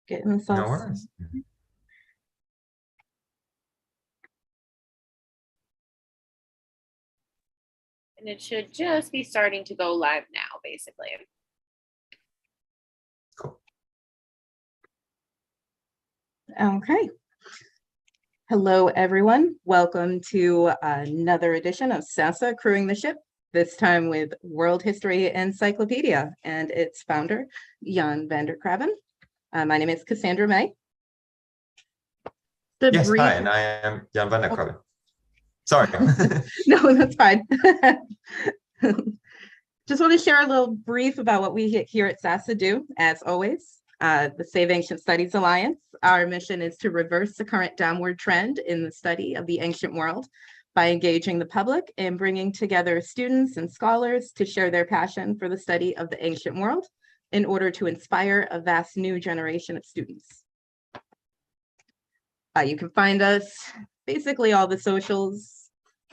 Getting No themselves. worries. And it should just be starting to go live now, basically. Cool. Okay. Hello, everyone. Welcome to another edition of SASA Crewing the Ship, this time with World History Encyclopedia and its founder, Jan van der Crabben. My name is Cassandra May. Yes, hi, and I am Jan van der Crabben. Sorry. No, that's fine. Just want to share a little brief about what we here at SASA do, as always. The Save Ancient Studies Alliance, our mission is to reverse the current downward trend in the study of the ancient world by engaging the public and bringing together students and scholars to share their passion for the study of the ancient world in order to inspire a vast new generation of students. You can find us basically all the socials: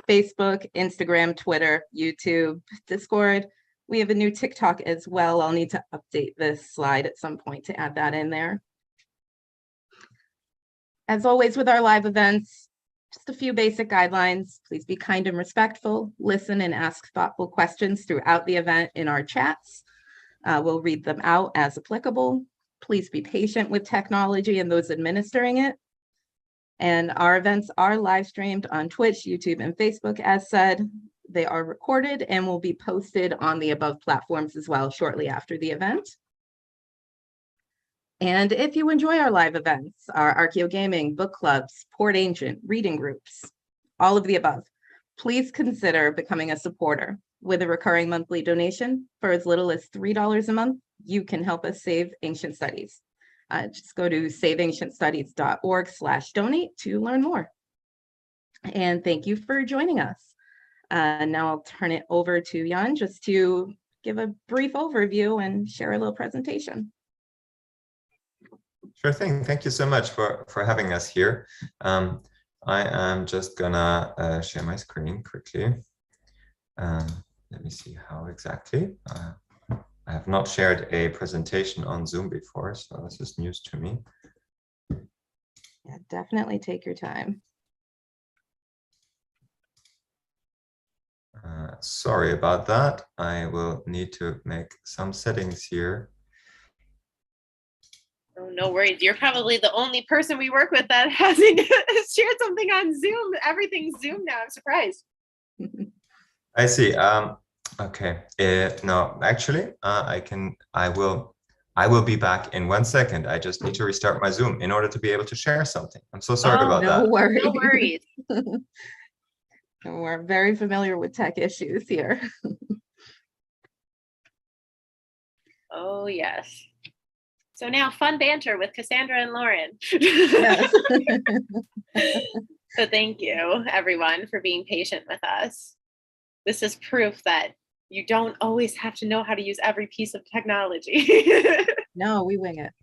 Facebook, Instagram, Twitter, YouTube, Discord. We have a new TikTok as well. I'll need to update this slide at some point to add that in there. As always with our live events, just a few basic guidelines. Please be kind and respectful. Listen and ask thoughtful questions throughout the event in our chats. We'll read them out as applicable. Please be patient with technology and those administering it. And our events are live streamed on Twitch, YouTube, and Facebook, as said. They are recorded and will be posted on the above platforms as well shortly after the event. And if you enjoy our live events, our Archeo Gaming, book clubs, Port Ancient, reading groups, all of the above, please consider becoming a supporter. With a recurring monthly donation for as little as $3 a month, you can help us save ancient studies. Just go to saveancientstudies.org/donate to learn more. And thank you for joining us. Now I'll turn it over to Jan just to give a brief overview and share a little presentation. Sure thing. Thank you so much for having us here. I am just gonna share my screen quickly. Let me see how exactly. I have not shared a presentation on Zoom before, so this is news to me. Yeah, definitely take your time. Sorry about that. I will need to make some settings here. Oh, no worries. You're probably the only person we work with that hasn't shared something on Zoom. Everything's Zoom now. I'm surprised. I see. Okay. No, actually, I will be back in 1 second. I just need to restart my Zoom in order to be able to share something. I'm so sorry about that. No worries. No worries. We're very familiar with tech issues here. Oh, yes. So now fun banter with Cassandra and Lauren. Yes. So thank you, everyone, for being patient with us. This is proof that you don't always have to know how to use every piece of technology. No, we wing it.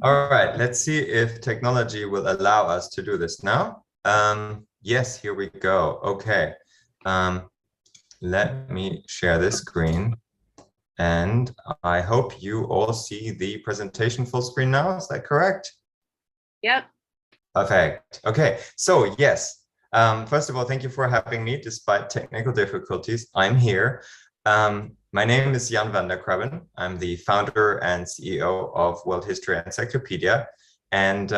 All right, let's see if technology will allow us to do this now. Yes, here we go. Okay. Let me share this screen. And I hope you all see the presentation full screen now. Is that correct? Yep. Perfect. Okay. So yes, first of all, thank you for having me despite technical difficulties. I'm here. My name is Jan van der Crabben. I'm the founder and CEO of World History Encyclopedia. And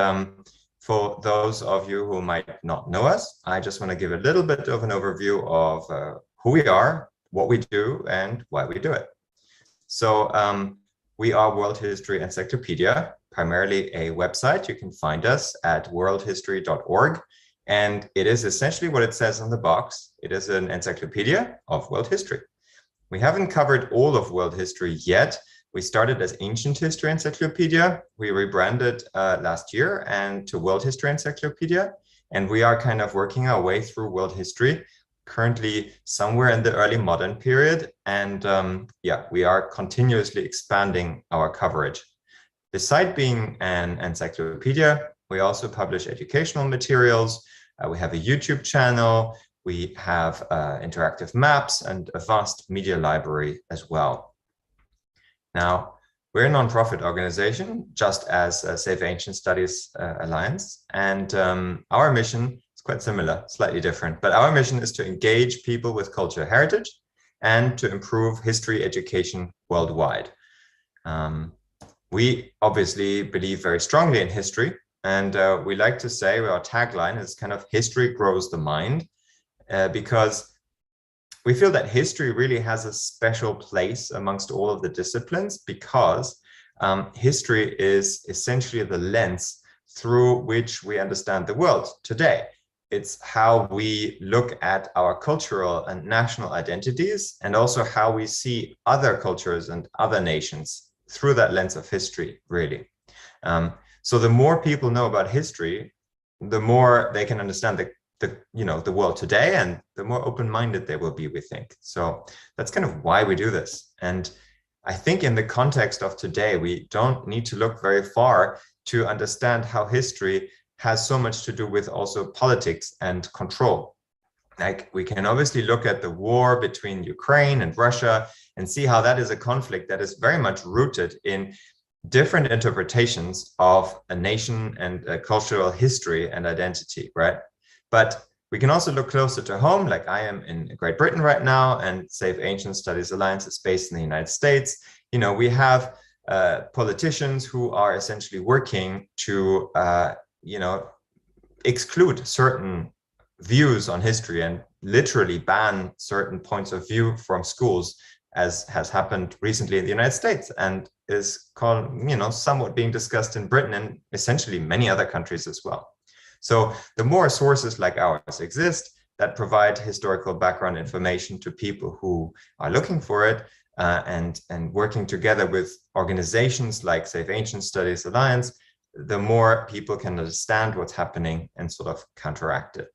for those of you who might not know us, I just want to give a little bit of an overview of who we are, what we do, and why we do it. So we are World History Encyclopedia, primarily a website. You can find us at worldhistory.org. And it is essentially what it says on the box. It is an encyclopedia of world history. We haven't covered all of world history yet. We started as Ancient History Encyclopedia. We rebranded last year and to World History Encyclopedia. And we are kind of working our way through world history, currently somewhere in the early modern period. And yeah, we are continuously expanding our coverage. Besides being an encyclopedia, we also publish educational materials. We have a YouTube channel. We have interactive maps and a vast media library as well. Now, We're a nonprofit organization, just as Safe Ancient Studies Alliance. And our mission is quite similar, slightly different. But our mission is to engage people with cultural heritage and to improve history education worldwide. We obviously believe very strongly in history. And we like to say, our tagline is kind of history grows the mind, because we feel that history really has a special place amongst all of the disciplines, because history is essentially the lens through which we understand the world today. It's how we look at our cultural and national identities, and also how we see other cultures and other nations through that lens of history, really. So the more people know about history, the more they can understand the world today, and the more open-minded they will be, we think. So that's kind of why we do this. And I think in the context of today, we don't need to look very far to understand how history has so much to do with also politics and control. Like, we can obviously look at the war between Ukraine and Russia and see how that is a conflict that is very much rooted in different interpretations of a nation and a cultural history and identity, right? But we can also look closer to home, like I am in Great Britain right now, and Safe Ancient Studies Alliance is based in the United States. You know, we have politicians who are essentially working to, exclude certain views on history and literally ban certain points of view from schools, as has happened recently in the United States and is called, somewhat being discussed in Britain and essentially many other countries as well. So the more sources like ours exist that provide historical background information to people who are looking for it, and working together with organizations like Safe Ancient Studies Alliance, the more people can understand what's happening and sort of counteract it.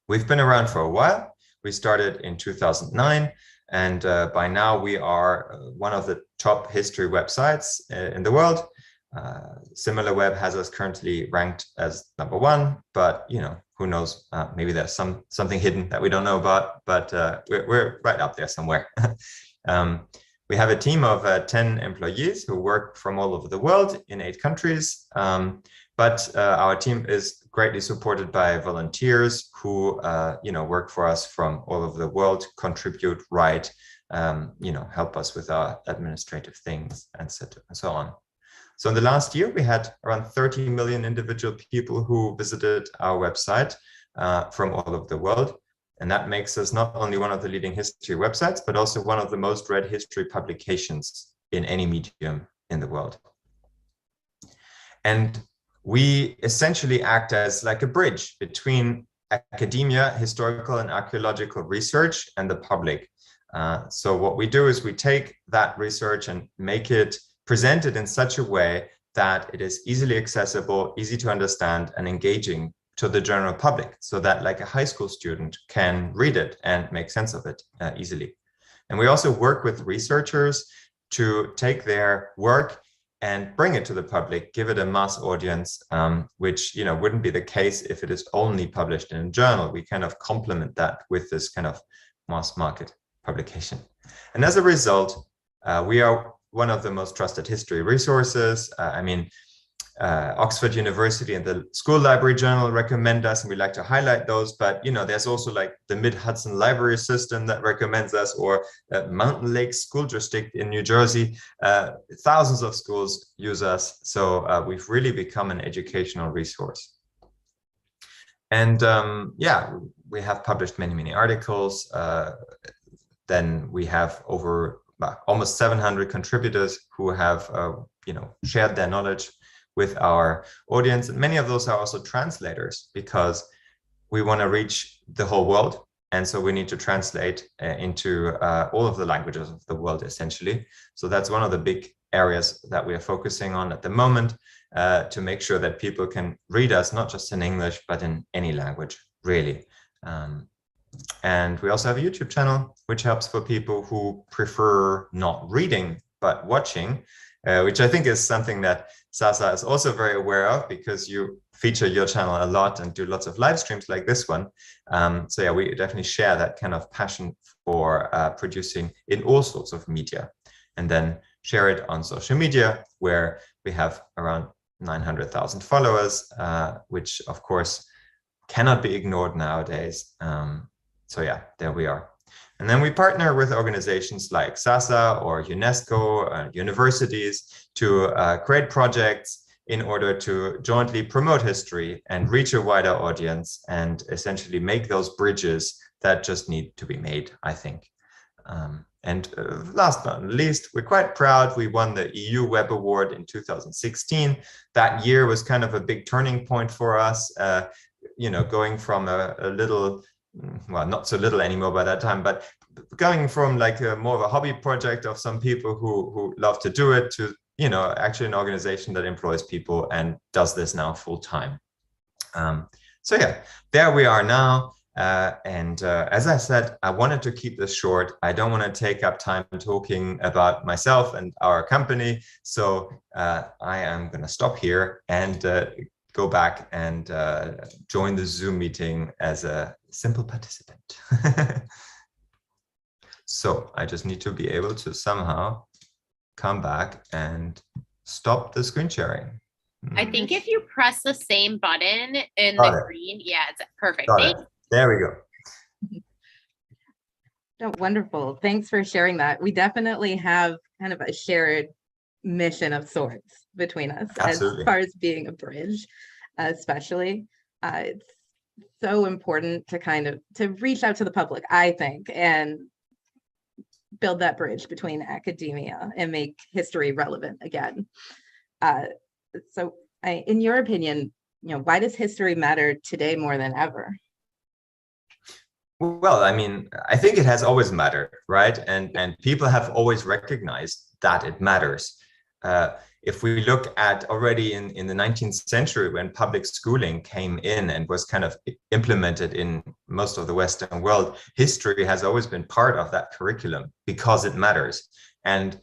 We've been around for a while. We started in 2009, and by now we are one of the top history websites in the world. SimilarWeb has us currently ranked as #1, but who knows? Maybe there's something hidden that we don't know about, but we're right up there somewhere. We have a team of 10 employees who work from all over the world in 8 countries, but our team is greatly supported by volunteers who work for us from all over the world, contribute, write, help us with our administrative things, and so on. So in the last year, we had around 30 million individual people who visited our website from all over the world. And that makes us not only one of the leading history websites, but also one of the most read history publications in any medium in the world. And we essentially act as like a bridge between academia, historical and archaeological research, and the public. So what we do is we take that research and present it in such a way that it is easily accessible, easy to understand, and engaging to the general public, so that like a high school student can read it and make sense of it easily. And we also work with researchers to take their work and bring it to the public, give it a mass audience, which wouldn't be the case if it is only published in a journal. We kind of complement that with this kind of mass market publication. And as a result, we are one of the most trusted history resources. Oxford University and the School Library Journal recommend us, and we like to highlight those. But there's also like the Mid-Hudson Library System that recommends us, or Mountain Lake School District in New Jersey. Thousands of schools use us, so we've really become an educational resource. And we have published many articles. Then we have over almost 700 contributors who have shared their knowledge with our audience. And many of those are also translators, because we want to reach the whole world. And so we need to translate into all of the languages of the world, essentially. So that's one of the big areas that we are focusing on at the moment, to make sure that people can read us, not just in English, but in any language, really. And we also have a YouTube channel, which helps for people who prefer not reading, but watching, which I think is something that Sasa is also very aware of, because you feature your channel a lot and do lots of live streams like this one. So yeah, we definitely share that kind of passion for producing in all sorts of media, and then share it on social media, where we have around 900,000 followers, which of course cannot be ignored nowadays. So yeah, there we are. And then we partner with organizations like SASA or UNESCO, universities, to create projects in order to jointly promote history and reach a wider audience, and essentially make those bridges that just need to be made, I think. And last but not least, we're quite proud. We won the EU Web Award in 2016. That year was kind of a big turning point for us, going from a little, well, not so little anymore by that time, but going from like more of a hobby project of some people who love to do it to, actually an organization that employs people and does this now full time. So yeah, there we are now. As I said, I wanted to keep this short. I don't want to take up time talking about myself and our company. So I am going to stop here and go back and join the Zoom meeting as a simple participant. So I just need to be able to somehow come back and stop the screen sharing. I think if you press the same button in the green, yeah, it's perfect. There we go. Oh, wonderful. Thanks for sharing that. We definitely have kind of a shared mission of sorts between us. Absolutely. As far as being a bridge, especially. It's so important to reach out to the public, I think, and build that bridge between academia and make history relevant again. So in your opinion, why does history matter today more than ever? Well, I mean, I think it has always mattered, right? And people have always recognized that it matters. If we look at already in the 19th century, when public schooling came in and was kind of implemented in most of the Western world, history has always been part of that curriculum because it matters. And,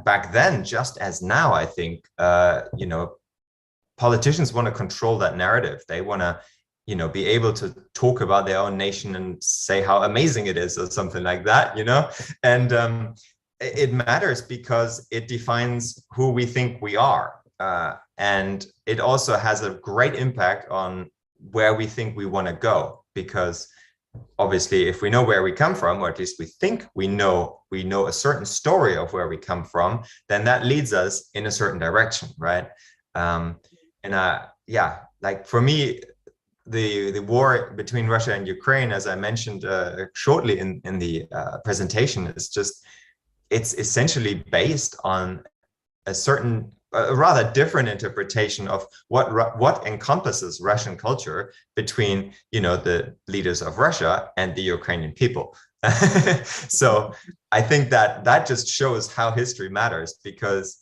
back then, just as now, I think, politicians want to control that narrative. They want to, be able to talk about their own nation and say how amazing it is or something like that, and it matters because it defines who we think we are. And it also has a great impact on where we think we want to go, because obviously if we know where we come from, or at least we think we know a certain story of where we come from, then that leads us in a certain direction, right? Like for me, the war between Russia and Ukraine, as I mentioned shortly in the presentation, is just, it's essentially based on a rather different interpretation of what encompasses Russian culture between, the leaders of Russia and the Ukrainian people. So I think that just shows how history matters, because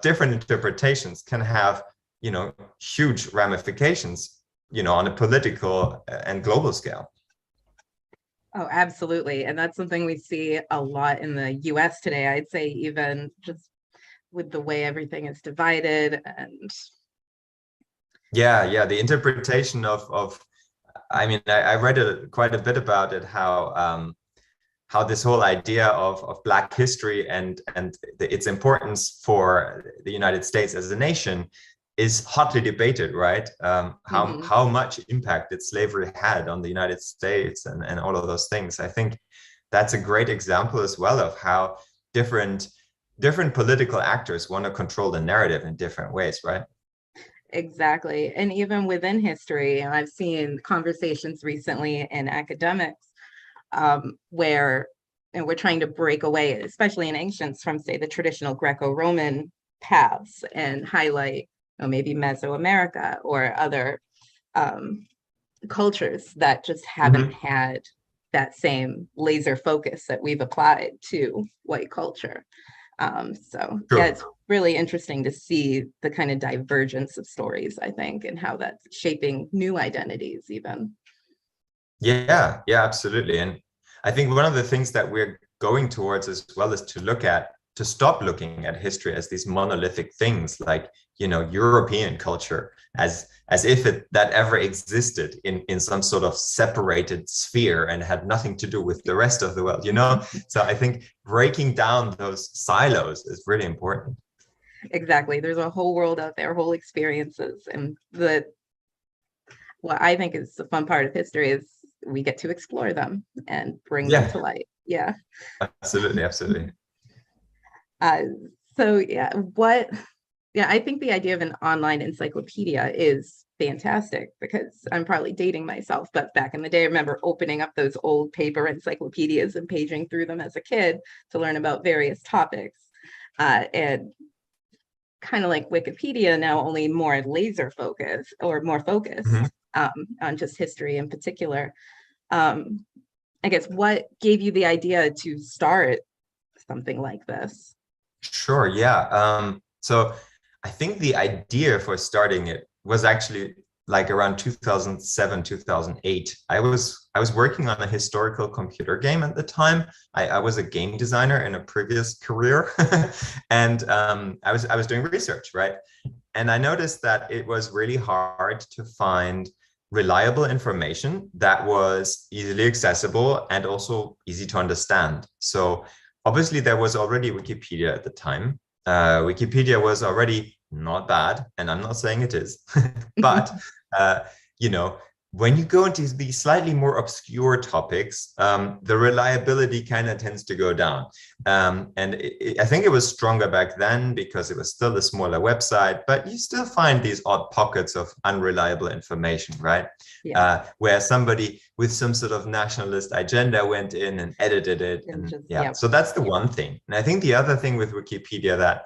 different interpretations can have, huge ramifications, on a political and global scale. Oh, absolutely. And that's something we see a lot in the US today. I'd say even just with the way everything is divided and. Yeah. The interpretation of I mean, I read quite a bit about it, how this whole idea of Black history and its importance for the United States as a nation is hotly debated, right? How much impact did slavery had on the United States and all of those things. I think that's a great example as well of how different political actors want to control the narrative in different ways, right? Exactly. And even within history, I've seen conversations recently in academics where we're trying to break away, especially in ancients, from, say, the traditional Greco-Roman paths and highlight maybe Mesoamerica or other cultures that just haven't had that same laser focus that we've applied to white culture. Sure. Yeah, it's really interesting to see the kind of divergence of stories, I think, and how that's shaping new identities even. Yeah, absolutely. And I think one of the things that we're going towards as well is to look at to stop looking at history as these monolithic things like, European culture, as if that ever existed in some sort of separated sphere and had nothing to do with the rest of the world, So I think breaking down those silos is really important. Exactly. There's a whole world out there, whole experiences. And what I think is the fun part of history is we get to explore them and bring them to light. Yeah. Absolutely. Absolutely. I think the idea of an online encyclopedia is fantastic, because I'm probably dating myself, but back in the day, I remember opening up those old paper encyclopedias and paging through them as a kid to learn about various topics. And kind of like Wikipedia now, only more laser focused or more focused on just history in particular. I guess what gave you the idea to start something like this? Sure, yeah. So I think the idea for starting it was actually like around 2007, 2008. I was working on a historical computer game at the time. I was a game designer in a previous career, and I was doing research, right? And I noticed that it was really hard to find reliable information that was easily accessible and also easy to understand. So obviously there was already Wikipedia at the time. Wikipedia was already not bad, and I'm not saying it is, but when you go into these slightly more obscure topics, the reliability kind of tends to go down. I think it was stronger back then because it was still a smaller website, but you still find these odd pockets of unreliable information, right? Yeah. Where somebody with some sort of nationalist agenda went in and edited it. So that's the one thing. And I think the other thing with Wikipedia that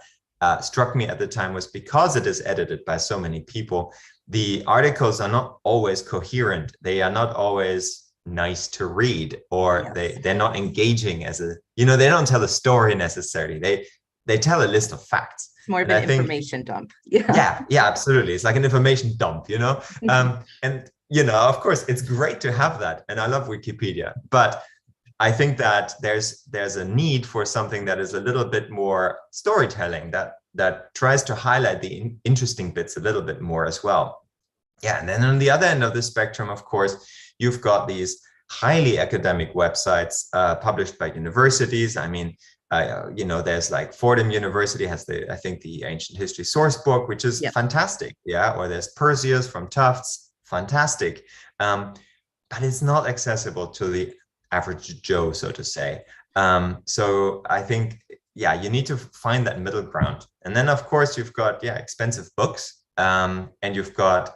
struck me at the time was because it is edited by so many people, the articles are not always coherent. They are not always nice to read, or they're not engaging they don't tell a story necessarily. They tell a list of facts. It's more of an information dump. Yeah, absolutely. It's like an information dump, and of course it's great to have that. And I love Wikipedia, but I think that there's a need for something that is a little bit more storytelling, that tries to highlight the interesting bits a little bit more as well. Yeah, and then on the other end of the spectrum, of course, you've got these highly academic websites published by universities. I mean, there's like Fordham University has I think the Ancient History Source Book, which is fantastic. Yeah, or there's Perseus from Tufts, fantastic. But it's not accessible to the average Joe, so to say. So I think, you need to find that middle ground. And then, of course, you've got, expensive books. And you've got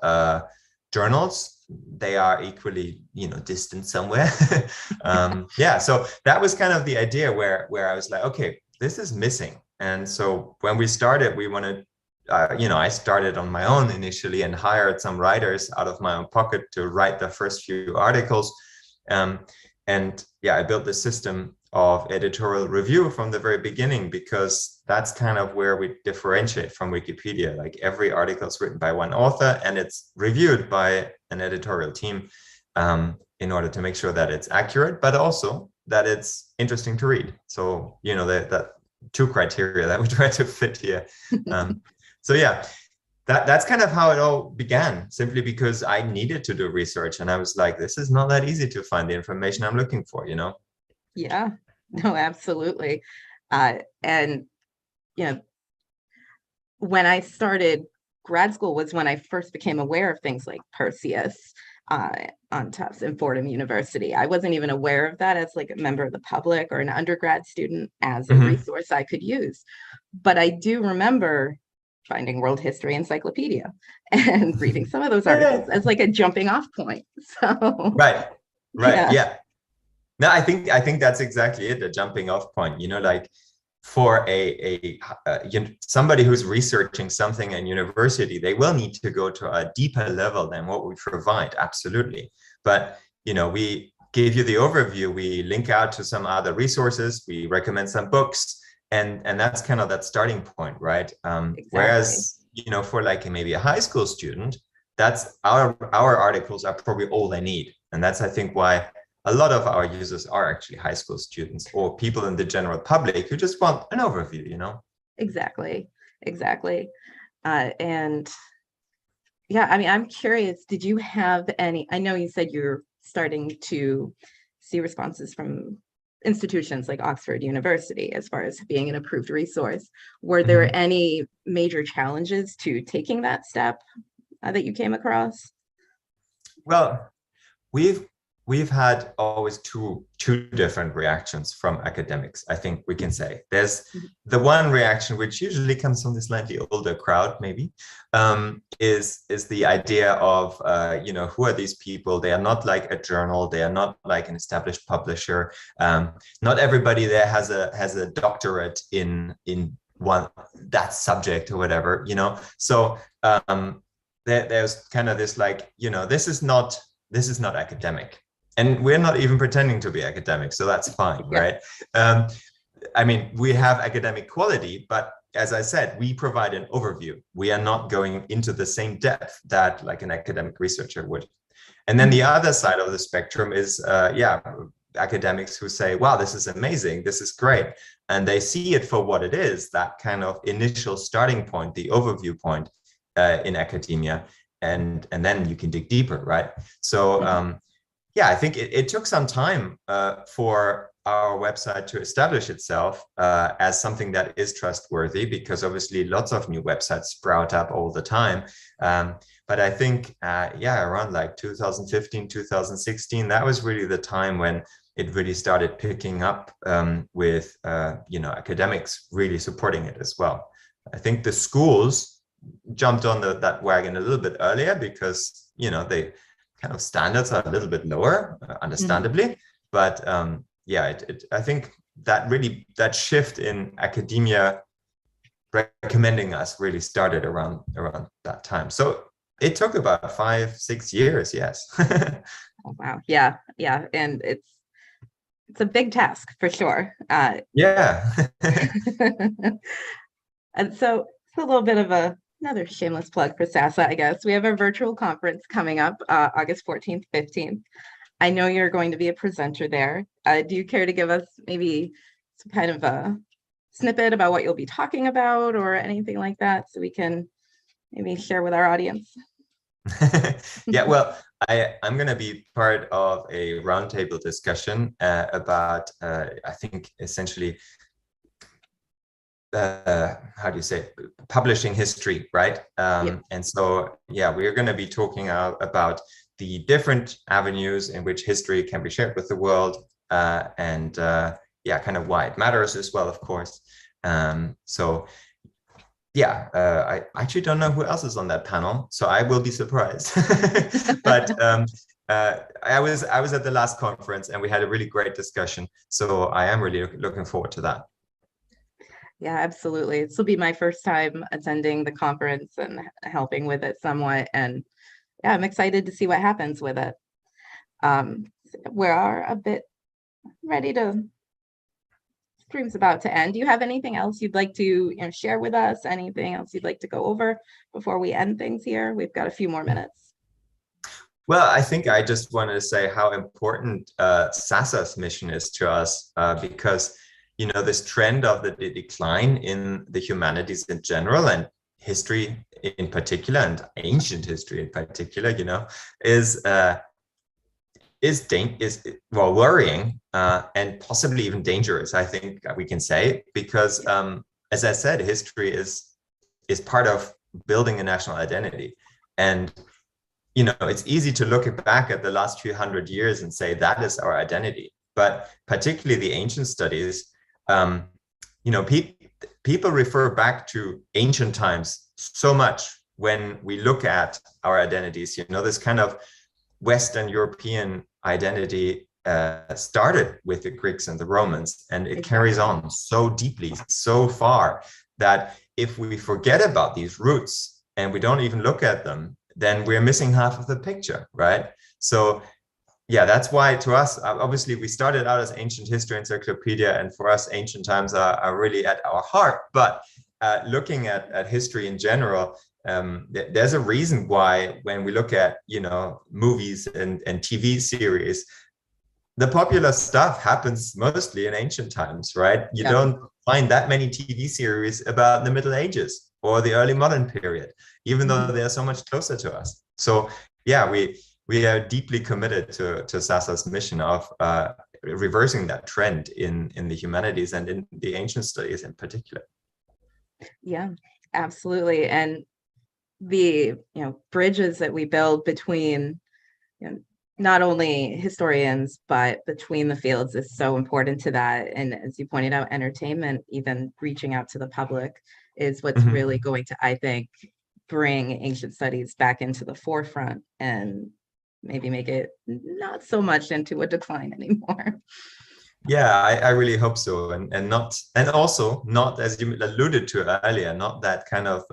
journals. They are equally, distant somewhere. So that was kind of the idea where I was like, okay, this is missing. And so when we started, we wanted, I started on my own initially and hired some writers out of my own pocket to write the first few articles. I built the system of editorial review from the very beginning, because that's kind of where we differentiate from Wikipedia. Like every article is written by one author and it's reviewed by an editorial team in order to make sure that it's accurate, but also that it's interesting to read. So, that two criteria that we try to fit here. That's kind of how it all began, simply because I needed to do research. And I was like, this is not that easy to find the information I'm looking for, Yeah, no, absolutely. When I started grad school was when I first became aware of things like Perseus on Tufts and Fordham University. I wasn't even aware of that as like a member of the public or an undergrad student as a resource I could use. But I do remember finding World History Encyclopedia and reading some of those articles as like a jumping off point. So right. Yeah. No, I think that's exactly it, a jumping off point. Like for somebody who's researching something in university, they will need to go to a deeper level than what we provide. Absolutely. But, we gave you the overview, we link out to some other resources, we recommend some books, and that's kind of that starting point, right? Exactly. Whereas, for like maybe a high school student, that's our articles are probably all they need. And that's, I think, why a lot of our users are actually high school students or people in the general public who just want an overview, you know? Exactly. And yeah, I mean, I'm curious, did you have any, I know you said you're starting to see responses from institutions like Oxford University as far as being an approved resource. Were there any major challenges to taking that step that you came across? Well, we've had always two different reactions from academics. I think we can say there's the one reaction which usually comes from the slightly older crowd, maybe, is the idea of who are these people? They are not like a journal. They are not like an established publisher. Not everybody there has a doctorate in one that subject or whatever, you know. So there's kind of this like, this is not academic. And we're not even pretending to be academic, so that's fine, right? I mean, we have academic quality, but as I said, we provide an overview. We are not going into the same depth that like an academic researcher would. And then the other side of the spectrum is, academics who say, wow, this is amazing, this is great. And they see it for what it is, that kind of initial starting point, the overview point in academia. And then you can dig deeper, right? So I think it took some time for our website to establish itself as something that is trustworthy, because obviously lots of new websites sprout up all the time. But I think, around like 2015, 2016, that was really the time when it really started picking up with, academics really supporting it as well. I think the schools jumped on that wagon a little bit earlier because, they kind of standards are a little bit lower, understandably. But I think that shift in academia recommending us really started around that time. So it took about 5-6 years, yes. Oh, wow. Yeah. And it's a big task for sure. Yeah. And so it's a little bit of another shameless plug for SASA, I guess. We have a virtual conference coming up August 14th, 15th. I know you're going to be a presenter there. Do you care to give us maybe some kind of a snippet about what you'll be talking about or anything like that, so we can maybe share with our audience? Yeah, well, I'm going to be part of a roundtable discussion about, I think, essentially, how do you say, publishing history, right? And so, we're going to be talking about the different avenues in which history can be shared with the world, and kind of why it matters as well, of course. I actually don't know who else is on that panel, so I will be surprised. But I was at the last conference and we had a really great discussion, so I am really looking forward to that. Yeah, absolutely. This will be my first time attending the conference and helping with it somewhat, and I'm excited to see what happens with it. We are a bit ready to. Stream's about to end. Do you have anything else you'd like to share with us? Anything else you'd like to go over before we end things here? We've got a few more minutes. Well, I think I just wanted to say how important SASA's mission is to us, because this trend of the decline in the humanities in general, and history in particular, and ancient history in particular, is worrying and possibly even dangerous, I think we can say, because as I said, history is part of building a national identity. And it's easy to look back at the last few hundred years and say that is our identity, but particularly the ancient studies, people refer back to ancient times so much when we look at our identities. This kind of Western European identity started with the Greeks and the Romans, and it carries on so deeply, so far, that if we forget about these roots and we don't even look at them, then we're missing half of the picture, right? So that's why to us, obviously we started out as Ancient History Encyclopedia, and for us ancient times are really at our heart. But looking at history in general, there's a reason why when we look at movies and TV series, the popular stuff happens mostly in ancient times, right? You Yeah. don't find that many TV series about the Middle Ages or the early modern period, even though they're so much closer to us. So yeah, we are deeply committed to SASA's mission of reversing that trend in the humanities and in the ancient studies in particular. Yeah, absolutely. And the bridges that we build between not only historians but between the fields is so important to that. And as you pointed out, entertainment, even reaching out to the public, is what's really going to, I think, bring ancient studies back into the forefront and maybe make it not so much into a decline anymore. Yeah, I really hope so, and also not, as you alluded to earlier, not that kind of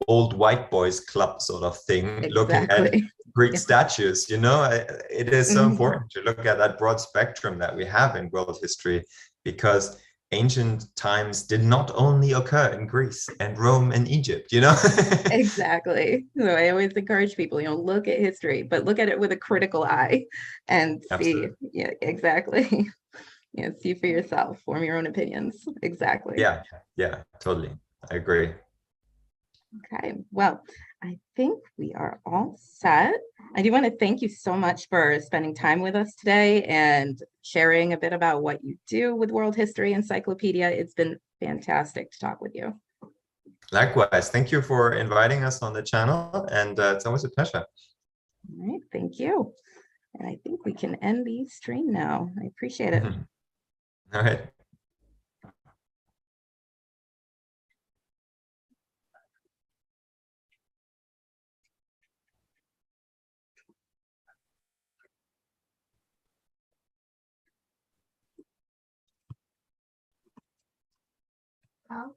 old white boys club sort of thing. Looking at Greek statues, it is so important to look at that broad spectrum that we have in world history, because ancient times did not only occur in Greece and Rome and Egypt, Exactly. So I always encourage people, look at history, but look at it with a critical eye and see. Yeah, exactly. See for yourself, form your own opinions. Exactly. Yeah, totally. I agree. Okay, well, I think we are all set. I do want to thank you so much for spending time with us today and sharing a bit about what you do with World History Encyclopedia. It's been fantastic to talk with you. Likewise, thank you for inviting us on the channel, and it's always a pleasure. All right, thank you. And I think we can end the stream now. I appreciate it. All right. Oh.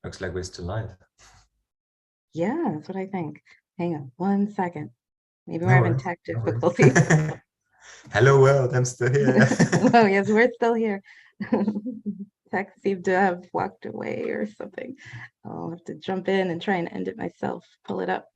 Looks like we're still live. Yeah, that's what I think. Hang on 1 second. Maybe we're No having worries. tech No worries. difficulties. Hello world, I'm still here. Oh, yes, we're still here. Tech seemed to have walked away or something. I'll have to jump in and try and end it myself. Pull it up.